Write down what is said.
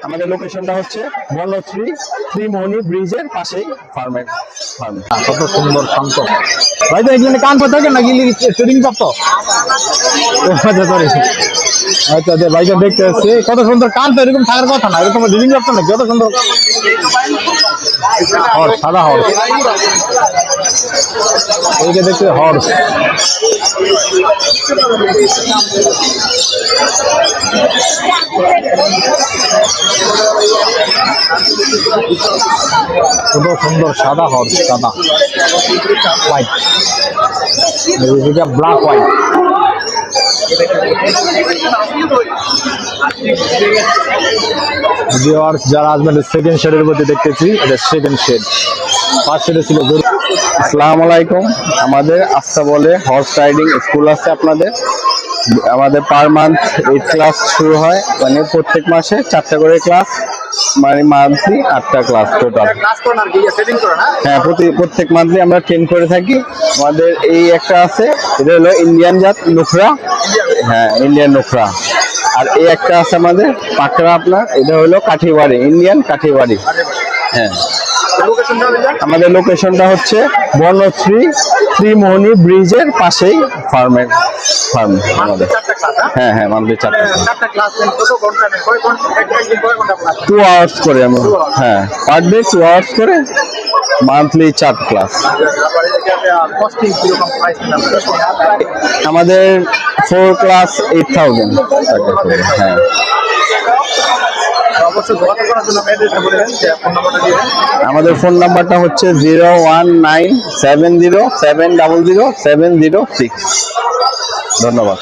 আমাদের লোকেশনটা হচ্ছে বনশ্রী ত্রিমোহনী ব্রিজের পাশেই ফার্মের ফার্ম। কত সুন্দর শান্ত ভাই। তো এখানে কান পর থাকে নাকি ট্রেডিং প্রাপ্ত? আচ্ছা সরি, আচ্ছা আচ্ছা ভাইকে দেখতে আসছি। কত সুন্দর কান, তো এরকম থাকার কথা না, এরকম ট্রেডিং প্রাপ্ত নাকি? কত সুন্দর হর্স, সাদা হর্স। এইটা দেখতে হর্স। কত সুন্দর সাদা হর্স, সাদা হোয়াইট, এটা ব্ল্যাক হোয়াইট। যারা আসবেন সেকেন্ড শেডের মধ্যে দেখতেছি, এটা সেকেন্ড শেড। ফার্স্ট শেডে ছিল। আসসালামু আলাইকুম। আমাদের আস্থা বলে হর্স রাইডিং স্কুল আছে আপনাদের। আমাদের পার মান্থ 8 ক্লাস শুরু হয়, মানে প্রত্যেক মাসে 4টা করে ক্লাস, মানে মান্থলি 8টা ক্লাস টোটাল। হ্যাঁ, প্রত্যেক মান্থলি আমরা ট্রেন করে থাকি। আমাদের এই একটা আছে, এটা হলো ইন্ডিয়ান জাত নুখরা। হ্যাঁ, ইন্ডিয়ান নুখরা। আর এই একটা আছে আমাদের পাকড়া, আপনার এটা হলো কাঠিবাড়ি, ইন্ডিয়ান কাঠিবাড়ি। হ্যাঁ, আমাদের লোকেশনটা হচ্ছে বনশ্রী ত্রিমোহনী ব্রিজের পাশেই ফার্মের ফার্ম আমাদের। হ্যাঁ হ্যাঁ, মান্থলি 4টা ক্লাস। 2 আওয়ার্স করে আমরা, হ্যাঁ, পার ডে 2 আওয়ার্স করে, মান্থলি 4 ক্লাস। আমাদের 4 ক্লাস 8000 টাকা করে। হ্যাঁ, আমাদের ফোন নাম্বারটা হচ্ছে 01970700706। ধন্যবাদ।